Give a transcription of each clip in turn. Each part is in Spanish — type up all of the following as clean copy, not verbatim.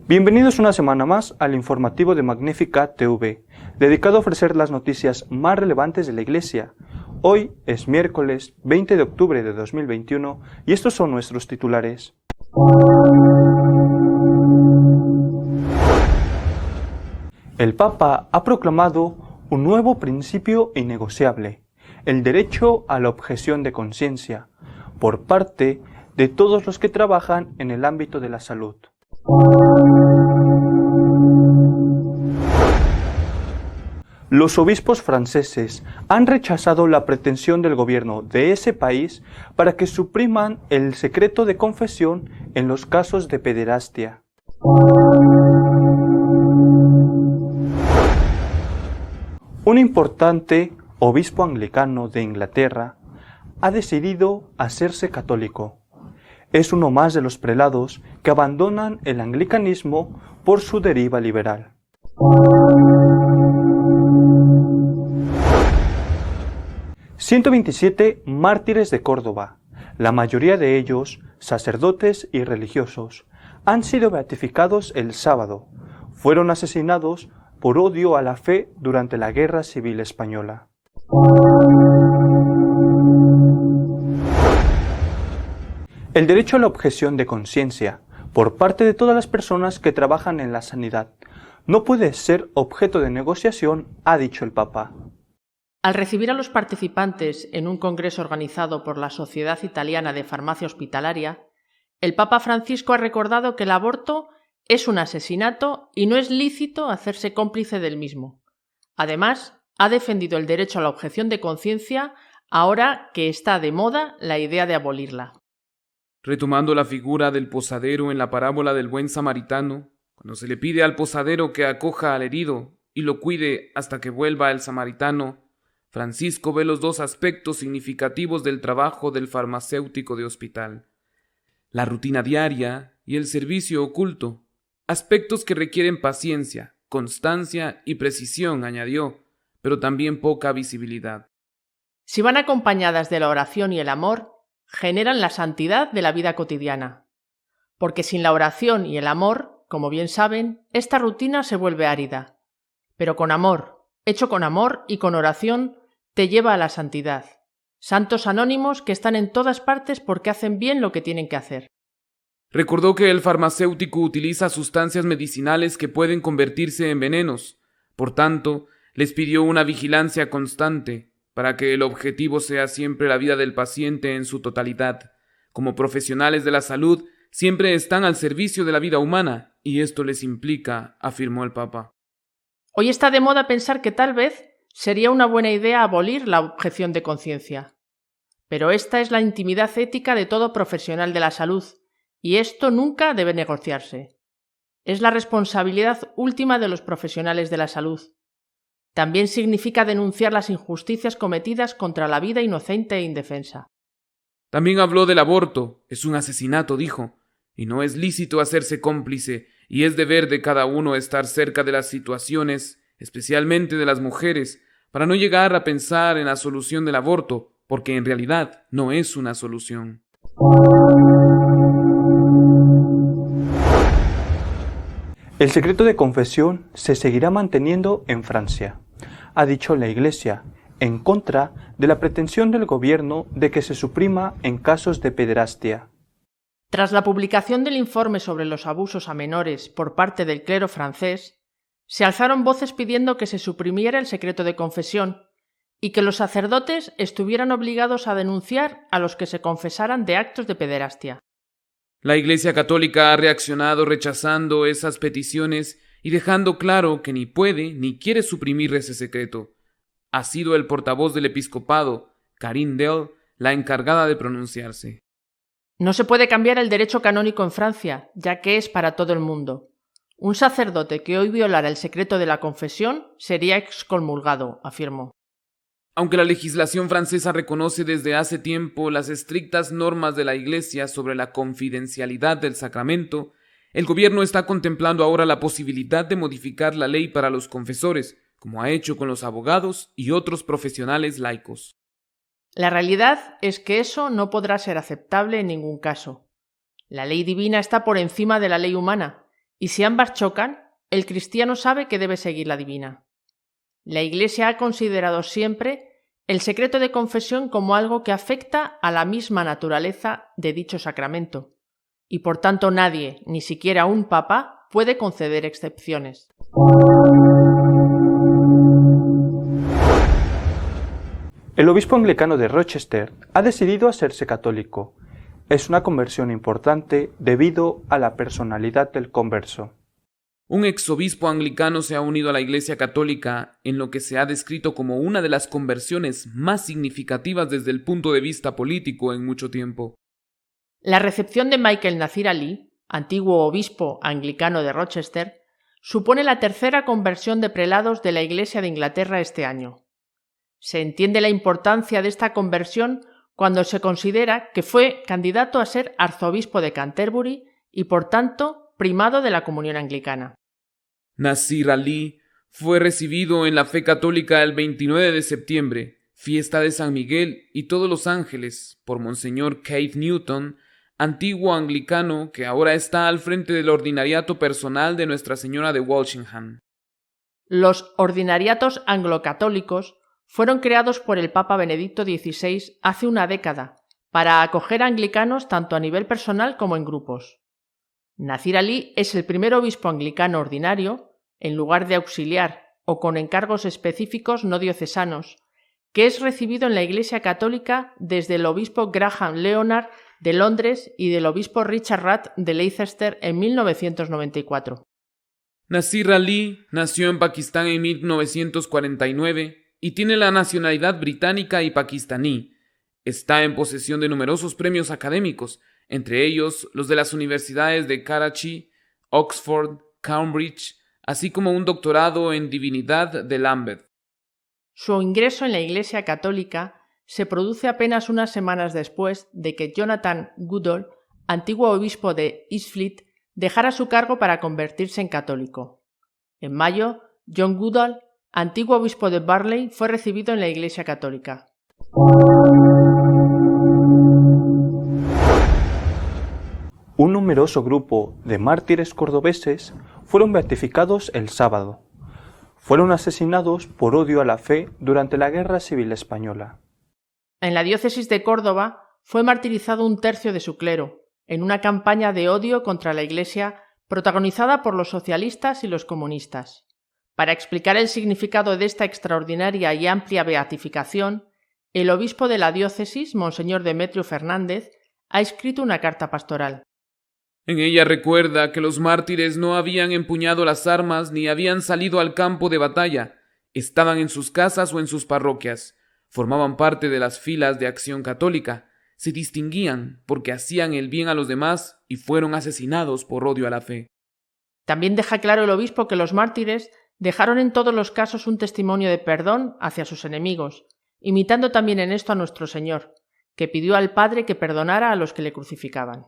Bienvenidos una semana más al informativo de Magnífica TV, dedicado a ofrecer las noticias más relevantes de la Iglesia. Hoy es miércoles 20 de octubre de 2021 y estos son nuestros titulares. El Papa ha proclamado un nuevo principio innegociable, el derecho a la objeción de conciencia, por parte de todos los que trabajan en el ámbito de la salud. Los obispos franceses han rechazado la pretensión del gobierno de ese país para que supriman el secreto de confesión en los casos de pederastia. Un importante obispo anglicano de Inglaterra ha decidido hacerse católico. Es uno más de los prelados que abandonan el anglicanismo por su deriva liberal. «127 mártires de Córdoba, la mayoría de ellos sacerdotes y religiosos, han sido beatificados el sábado. Fueron asesinados por odio a la fe durante la Guerra Civil Española». El derecho a la objeción de conciencia, por parte de todas las personas que trabajan en la sanidad, no puede ser objeto de negociación, ha dicho el Papa. Al recibir a los participantes en un congreso organizado por la Sociedad Italiana de Farmacia Hospitalaria, el Papa Francisco ha recordado que el aborto es un asesinato y no es lícito hacerse cómplice del mismo. Además, ha defendido el derecho a la objeción de conciencia ahora que está de moda la idea de abolirla. Retomando la figura del posadero en la parábola del buen samaritano, cuando se le pide al posadero que acoja al herido y lo cuide hasta que vuelva el samaritano, Francisco ve los dos aspectos significativos del trabajo del farmacéutico de hospital: la rutina diaria y el servicio oculto, aspectos que requieren paciencia, constancia y precisión, añadió, pero también poca visibilidad. Si van acompañadas de la oración y el amor, generan la santidad de la vida cotidiana. Porque sin la oración y el amor, como bien saben, esta rutina se vuelve árida. Pero con amor, hecho con amor y con oración, te lleva a la santidad. Santos anónimos que están en todas partes porque hacen bien lo que tienen que hacer. Recordó que el farmacéutico utiliza sustancias medicinales que pueden convertirse en venenos. Por tanto, les pidió una vigilancia constante para que el objetivo sea siempre la vida del paciente en su totalidad. Como profesionales de la salud, siempre están al servicio de la vida humana, y esto les implica, afirmó el Papa. Hoy está de moda pensar que tal vez sería una buena idea abolir la objeción de conciencia. Pero esta es la intimidad ética de todo profesional de la salud, y esto nunca debe negociarse. Es la responsabilidad última de los profesionales de la salud. También significa denunciar las injusticias cometidas contra la vida inocente e indefensa. También habló del aborto. Es un asesinato, dijo, y no es lícito hacerse cómplice, y es deber de cada uno estar cerca de las situaciones, especialmente de las mujeres, para no llegar a pensar en la solución del aborto, porque en realidad no es una solución. El secreto de confesión se seguirá manteniendo en Francia, ha dicho la Iglesia, en contra de la pretensión del gobierno de que se suprima en casos de pederastia. Tras la publicación del informe sobre los abusos a menores por parte del clero francés, se alzaron voces pidiendo que se suprimiera el secreto de confesión y que los sacerdotes estuvieran obligados a denunciar a los que se confesaran de actos de pederastia. La Iglesia Católica ha reaccionado rechazando esas peticiones y dejando claro que ni puede ni quiere suprimir ese secreto. Ha sido el portavoz del episcopado, Karine Dell, la encargada de pronunciarse. No se puede cambiar el derecho canónico en Francia, ya que es para todo el mundo. Un sacerdote que hoy violara el secreto de la confesión sería excomulgado, afirmó. Aunque la legislación francesa reconoce desde hace tiempo las estrictas normas de la Iglesia sobre la confidencialidad del sacramento, el gobierno está contemplando ahora la posibilidad de modificar la ley para los confesores, como ha hecho con los abogados y otros profesionales laicos. La realidad es que eso no podrá ser aceptable en ningún caso. La ley divina está por encima de la ley humana, y si ambas chocan, el cristiano sabe que debe seguir la divina. La Iglesia ha considerado siempre el secreto de confesión como algo que afecta a la misma naturaleza de dicho sacramento, y por tanto nadie, ni siquiera un papa, puede conceder excepciones. El obispo anglicano de Rochester ha decidido hacerse católico. Es una conversión importante debido a la personalidad del converso. Un exobispo anglicano se ha unido a la Iglesia Católica en lo que se ha descrito como una de las conversiones más significativas desde el punto de vista político en mucho tiempo. La recepción de Michael Nazir Ali, antiguo obispo anglicano de Rochester, supone la tercera conversión de prelados de la Iglesia de Inglaterra este año. Se entiende la importancia de esta conversión cuando se considera que fue candidato a ser arzobispo de Canterbury y, por tanto, primado de la comunión anglicana. Nazir Ali fue recibido en la fe católica el 29 de septiembre, fiesta de San Miguel y todos los ángeles, por Monseñor Keith Newton, antiguo anglicano que ahora está al frente del ordinariato personal de Nuestra Señora de Walsingham. Los ordinariatos anglocatólicos fueron creados por el Papa Benedicto XVI hace una década para acoger a anglicanos tanto a nivel personal como en grupos. Nazir Ali es el primer obispo anglicano ordinario, en lugar de auxiliar o con encargos específicos no diocesanos, que es recibido en la Iglesia Católica desde el obispo Graham Leonard de Londres y del obispo Richard Ratt de Leicester en 1994. Nazir Ali nació en Pakistán en 1949 y tiene la nacionalidad británica y pakistaní. Está en posesión de numerosos premios académicos, entre ellos los de las universidades de Karachi, Oxford, Cambridge, así como un doctorado en divinidad de Lambeth. Su ingreso en la Iglesia Católica se produce apenas unas semanas después de que Jonathan Goodall, antiguo obispo de Eastfleet, dejara su cargo para convertirse en católico. En mayo, John Goodall, antiguo obispo de Burley, fue recibido en la Iglesia Católica. Un numeroso grupo de mártires cordobeses fueron beatificados el sábado. Fueron asesinados por odio a la fe durante la Guerra Civil Española. En la diócesis de Córdoba fue martirizado un tercio de su clero, en una campaña de odio contra la Iglesia protagonizada por los socialistas y los comunistas. Para explicar el significado de esta extraordinaria y amplia beatificación, el obispo de la diócesis, Monseñor Demetrio Fernández, ha escrito una carta pastoral. En ella recuerda que los mártires no habían empuñado las armas ni habían salido al campo de batalla, estaban en sus casas o en sus parroquias, formaban parte de las filas de Acción Católica, se distinguían porque hacían el bien a los demás y fueron asesinados por odio a la fe. También deja claro el obispo que los mártires dejaron en todos los casos un testimonio de perdón hacia sus enemigos, imitando también en esto a nuestro Señor, que pidió al Padre que perdonara a los que le crucificaban.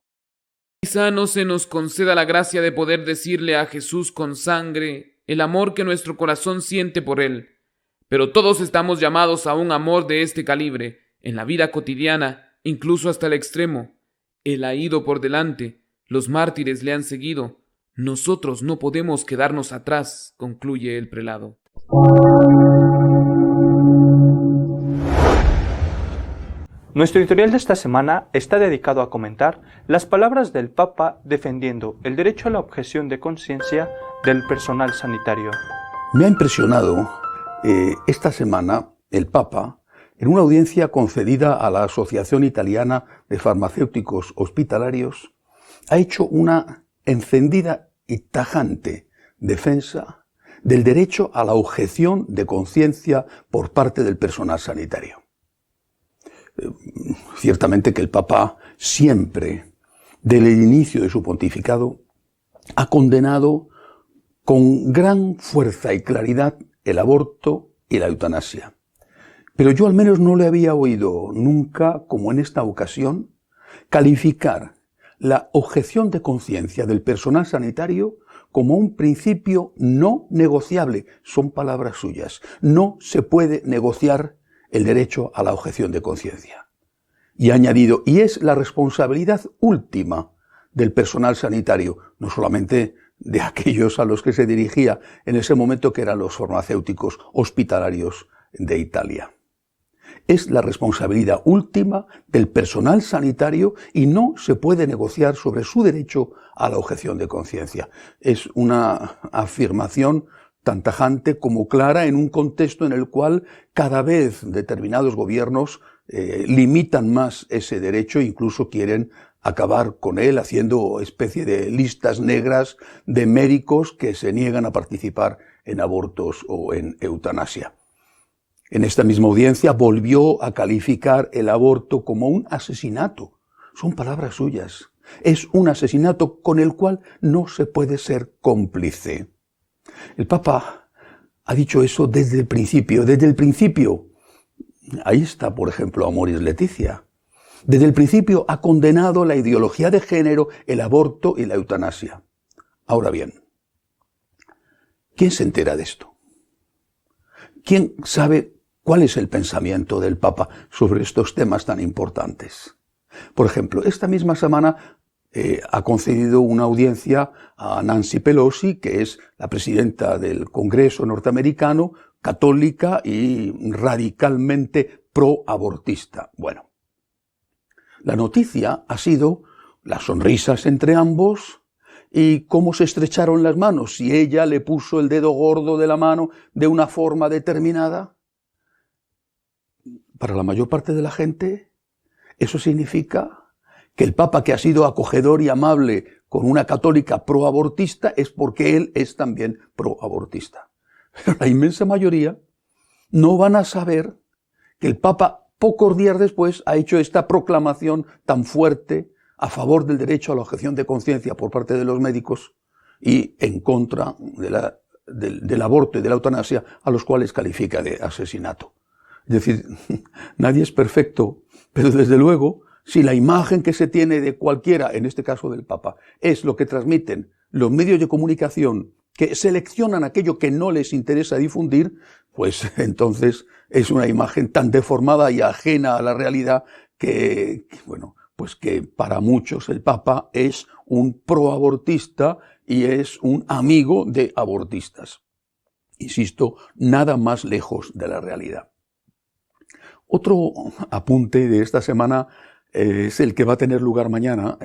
Quizá no se nos conceda la gracia de poder decirle a Jesús con sangre el amor que nuestro corazón siente por Él, pero todos estamos llamados a un amor de este calibre, en la vida cotidiana, incluso hasta el extremo. Él ha ido por delante, los mártires le han seguido. Nosotros no podemos quedarnos atrás, concluye el prelado. Nuestro editorial de esta semana está dedicado a comentar las palabras del Papa defendiendo el derecho a la objeción de conciencia del personal sanitario. Me ha impresionado esta semana el Papa, en una audiencia concedida a la Asociación Italiana de Farmacéuticos Hospitalarios, ha hecho una encendida y tajante defensa del derecho a la objeción de conciencia por parte del personal sanitario. Ciertamente que el Papa siempre, desde el inicio de su pontificado, ha condenado con gran fuerza y claridad el aborto y la eutanasia. Pero yo al menos no le había oído nunca, como en esta ocasión, calificar la objeción de conciencia del personal sanitario como un principio no negociable. Son palabras suyas. No se puede negociar el derecho a la objeción de conciencia. Y ha añadido, y es la responsabilidad última del personal sanitario, no solamente de aquellos a los que se dirigía en ese momento, que eran los farmacéuticos hospitalarios de Italia. Es la responsabilidad última del personal sanitario y no se puede negociar sobre su derecho a la objeción de conciencia. Es una afirmación tan tajante como clara en un contexto en el cual cada vez determinados gobiernos limitan más ese derecho, incluso quieren acabar con él haciendo especie de listas negras de médicos que se niegan a participar en abortos o en eutanasia. En esta misma audiencia volvió a calificar el aborto como un asesinato. Son palabras suyas. Es un asesinato con el cual no se puede ser cómplice. El Papa ha dicho eso desde el principio. Desde el principio, ahí está, por ejemplo, Amoris Laetitia. Desde el principio ha condenado la ideología de género, el aborto y la eutanasia. Ahora bien, ¿quién se entera de esto? ¿Quién sabe cuál es el pensamiento del Papa sobre estos temas tan importantes? Por ejemplo, esta misma semana ha concedido una audiencia a Nancy Pelosi, que es la presidenta del Congreso norteamericano, católica y radicalmente pro-abortista. Bueno, la noticia ha sido las sonrisas entre ambos y cómo se estrecharon las manos. Si ella le puso el dedo gordo de la mano de una forma determinada, para la mayor parte de la gente, eso significa que el Papa, que ha sido acogedor y amable con una católica pro-abortista, es porque él es también pro-abortista. Pero la inmensa mayoría no van a saber que el Papa, pocos días después, ha hecho esta proclamación tan fuerte a favor del derecho a la objeción de conciencia por parte de los médicos y en contra del aborto y de la eutanasia, a los cuales califica de asesinato. Es decir, nadie es perfecto, pero desde luego, si la imagen que se tiene de cualquiera, en este caso del Papa, es lo que transmiten los medios de comunicación que seleccionan aquello que no les interesa difundir, pues entonces es una imagen tan deformada y ajena a la realidad que para muchos el Papa es un proabortista y es un amigo de abortistas. Insisto, nada más lejos de la realidad. Otro apunte de esta semana es el que va a tener lugar mañana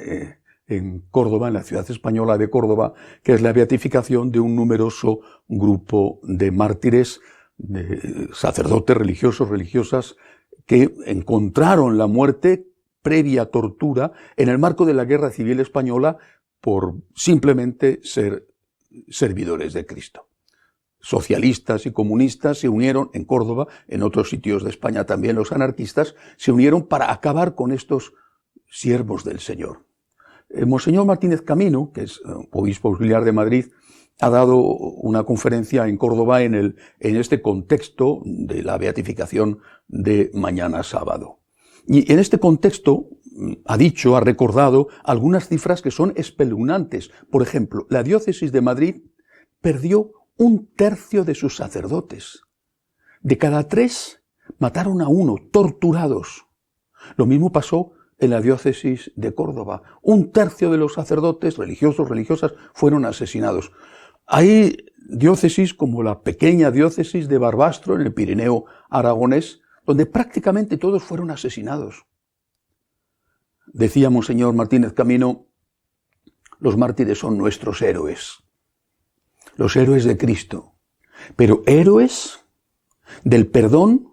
en Córdoba, en la ciudad española de Córdoba, que es la beatificación de un numeroso grupo de mártires, de sacerdotes religiosos, religiosas, que encontraron la muerte previa tortura en el marco de la Guerra Civil Española por simplemente ser servidores de Cristo. Socialistas y comunistas se unieron en Córdoba, en otros sitios de España también los anarquistas, se unieron para acabar con estos siervos del Señor. Monseñor Martínez Camino, que es obispo auxiliar de Madrid, ha dado una conferencia en Córdoba en este contexto de la beatificación de mañana sábado. Y en este contexto ha recordado algunas cifras que son espeluznantes. Por ejemplo, la diócesis de Madrid perdió 1/3 de sus sacerdotes. De cada 3, mataron a 1, torturados. Lo mismo pasó en la diócesis de Córdoba. 1/3 de los sacerdotes, religiosos, religiosas, fueron asesinados. Hay diócesis como la pequeña diócesis de Barbastro, en el Pirineo aragonés, donde prácticamente todos fueron asesinados. Decía Monseñor Martínez Camino, los mártires son nuestros héroes. Los héroes de Cristo, pero héroes del perdón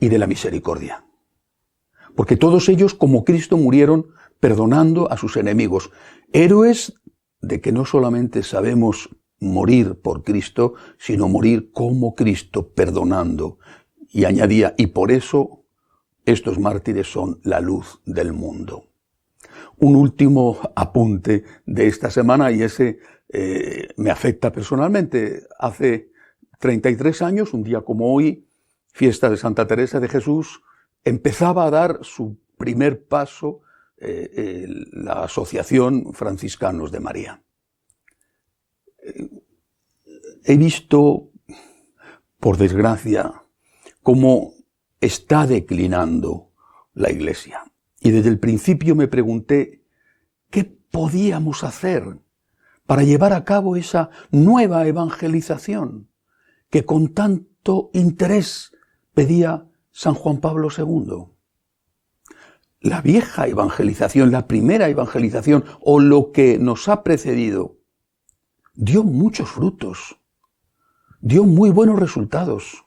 y de la misericordia. Porque todos ellos, como Cristo, murieron perdonando a sus enemigos. Héroes de que no solamente sabemos morir por Cristo, sino morir como Cristo, perdonando. Y añadía, y por eso estos mártires son la luz del mundo. Un último apunte de esta semana, y ese me afecta personalmente. Hace 33 años, un día como hoy, fiesta de Santa Teresa de Jesús, empezaba a dar su primer paso la Asociación Franciscanos de María. He visto, por desgracia, cómo está declinando la Iglesia. Y desde el principio me pregunté, ¿qué podíamos hacer para llevar a cabo esa nueva evangelización que con tanto interés pedía San Juan Pablo II. La vieja evangelización, la primera evangelización o lo que nos ha precedido, dio muchos frutos, dio muy buenos resultados.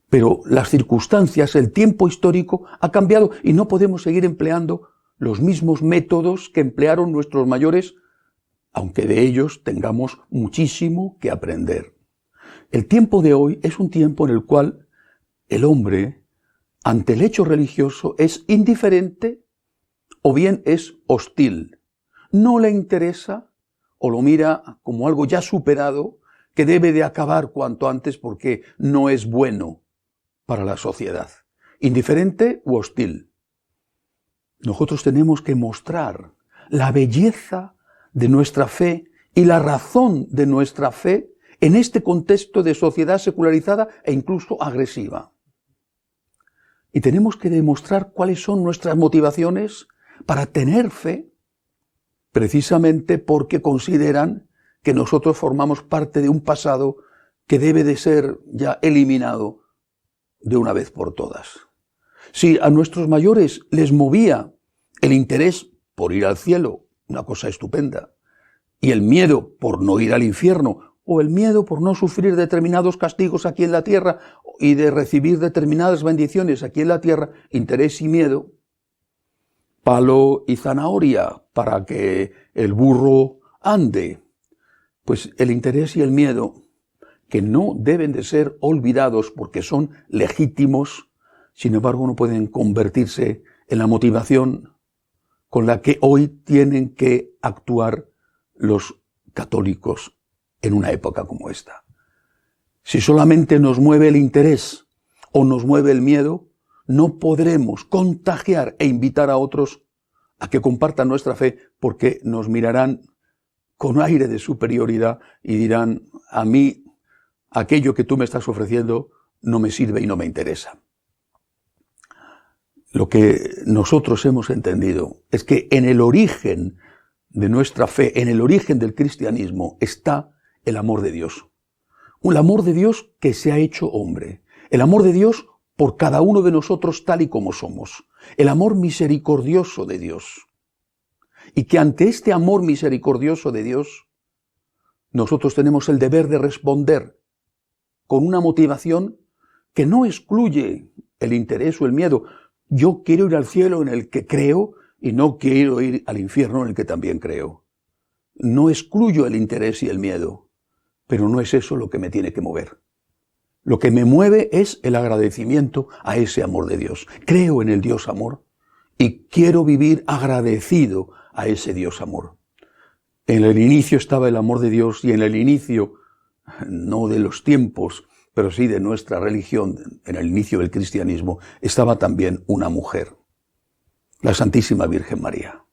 Pero las circunstancias, el tiempo histórico ha cambiado y no podemos seguir empleando los mismos métodos que emplearon nuestros mayores, aunque de ellos tengamos muchísimo que aprender. El tiempo de hoy es un tiempo en el cual el hombre, ante el hecho religioso, es indiferente o bien es hostil. No le interesa o lo mira como algo ya superado que debe de acabar cuanto antes porque no es bueno para la sociedad. Indiferente u hostil. Nosotros tenemos que mostrar la belleza de nuestra fe y la razón de nuestra fe en este contexto de sociedad secularizada e incluso agresiva. Y tenemos que demostrar cuáles son nuestras motivaciones para tener fe, precisamente porque consideran que nosotros formamos parte de un pasado que debe de ser ya eliminado de una vez por todas. Si a nuestros mayores les movía el interés por ir al cielo, una cosa estupenda, y el miedo por no ir al infierno, o el miedo por no sufrir determinados castigos aquí en la tierra y de recibir determinadas bendiciones aquí en la tierra, interés y miedo, palo y zanahoria para que el burro ande, pues el interés y el miedo, que no deben de ser olvidados porque son legítimos, sin embargo no pueden convertirse en la motivación con la que hoy tienen que actuar los católicos en una época como esta. Si solamente nos mueve el interés o nos mueve el miedo, no podremos contagiar e invitar a otros a que compartan nuestra fe porque nos mirarán con aire de superioridad y dirán, a mí aquello que tú me estás ofreciendo no me sirve y no me interesa. Lo que nosotros hemos entendido es que en el origen de nuestra fe, en el origen del cristianismo, está el amor de Dios. Un amor de Dios que se ha hecho hombre. El amor de Dios por cada uno de nosotros tal y como somos. El amor misericordioso de Dios. Y que ante este amor misericordioso de Dios, nosotros tenemos el deber de responder con una motivación que no excluye el interés o el miedo. Yo quiero ir al cielo en el que creo y no quiero ir al infierno en el que también creo. No excluyo el interés y el miedo, pero no es eso lo que me tiene que mover. Lo que me mueve es el agradecimiento a ese amor de Dios. Creo en el Dios amor y quiero vivir agradecido a ese Dios amor. En el inicio estaba el amor de Dios y en el inicio, no de los tiempos, pero sí de nuestra religión, en el inicio del cristianismo, estaba también una mujer, la Santísima Virgen María.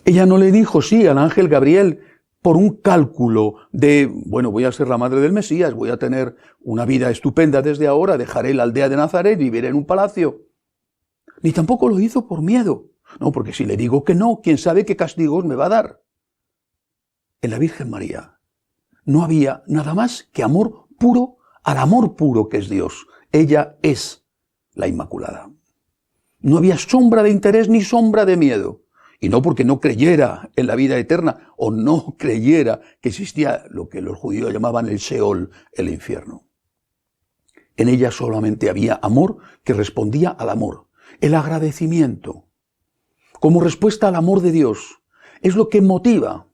Ella no le dijo sí al ángel Gabriel por un cálculo de, bueno, voy a ser la madre del Mesías, voy a tener una vida estupenda desde ahora, dejaré la aldea de Nazaret, viviré en un palacio. Ni tampoco lo hizo por miedo. No, porque si le digo que no, quién sabe qué castigos me va a dar. En la Virgen María no había nada más que amor puro al amor puro que es Dios. Ella es la Inmaculada. No había sombra de interés ni sombra de miedo. Y no porque no creyera en la vida eterna o no creyera que existía lo que los judíos llamaban el Sheol, el infierno. En ella solamente había amor que respondía al amor. El agradecimiento, como respuesta al amor de Dios, es lo que motiva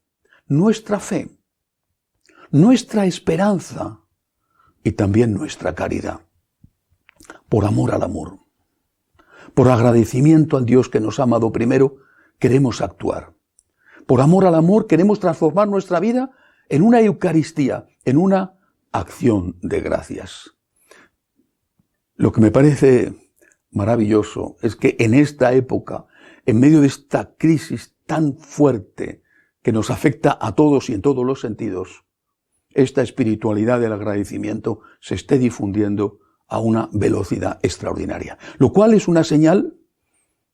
nuestra fe, nuestra esperanza y también nuestra caridad. Por amor al amor, por agradecimiento al Dios que nos ha amado primero, queremos actuar. Por amor al amor queremos transformar nuestra vida en una Eucaristía, en una acción de gracias. Lo que me parece maravilloso es que en esta época, en medio de esta crisis tan fuerte que nos afecta a todos y en todos los sentidos, esta espiritualidad del agradecimiento se esté difundiendo a una velocidad extraordinaria. Lo cual es una señal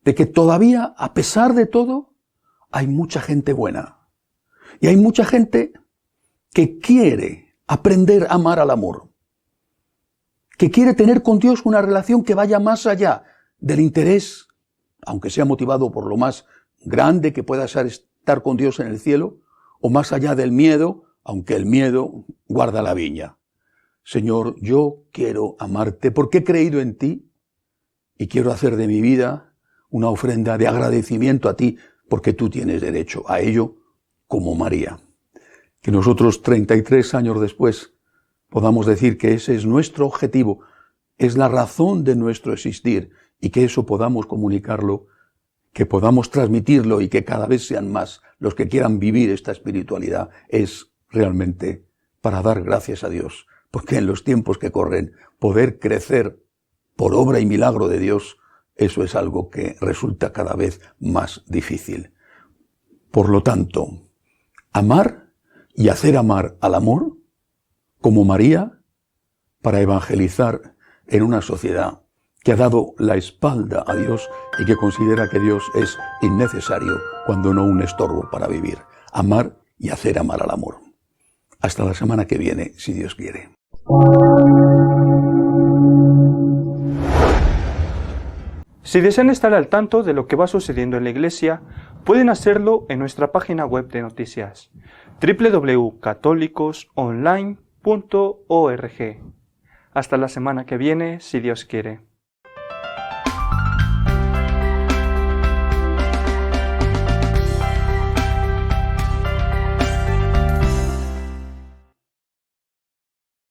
de que todavía, a pesar de todo, hay mucha gente buena. Y hay mucha gente que quiere aprender a amar al amor, que quiere tener con Dios una relación que vaya más allá del interés, aunque sea motivado por lo más grande que pueda ser estar con Dios en el cielo, o más allá del miedo, aunque el miedo guarda la viña. Señor, yo quiero amarte porque he creído en ti y quiero hacer de mi vida una ofrenda de agradecimiento a ti porque tú tienes derecho a ello como María. Que nosotros 33 años después podamos decir que ese es nuestro objetivo, es la razón de nuestro existir y que eso podamos comunicarlo, que podamos transmitirlo y que cada vez sean más los que quieran vivir esta espiritualidad, es realmente para dar gracias a Dios, porque en los tiempos que corren poder crecer por obra y milagro de Dios, eso es algo que resulta cada vez más difícil. Por lo tanto, amar y hacer amar al amor, como María, para evangelizar en una sociedad que ha dado la espalda a Dios y que considera que Dios es innecesario, cuando no un estorbo para vivir. Amar y hacer amar al amor. Hasta la semana que viene, si Dios quiere. Si desean estar al tanto de lo que va sucediendo en la Iglesia, pueden hacerlo en nuestra página web de noticias, www.católicosonline.org. Hasta la semana que viene, si Dios quiere.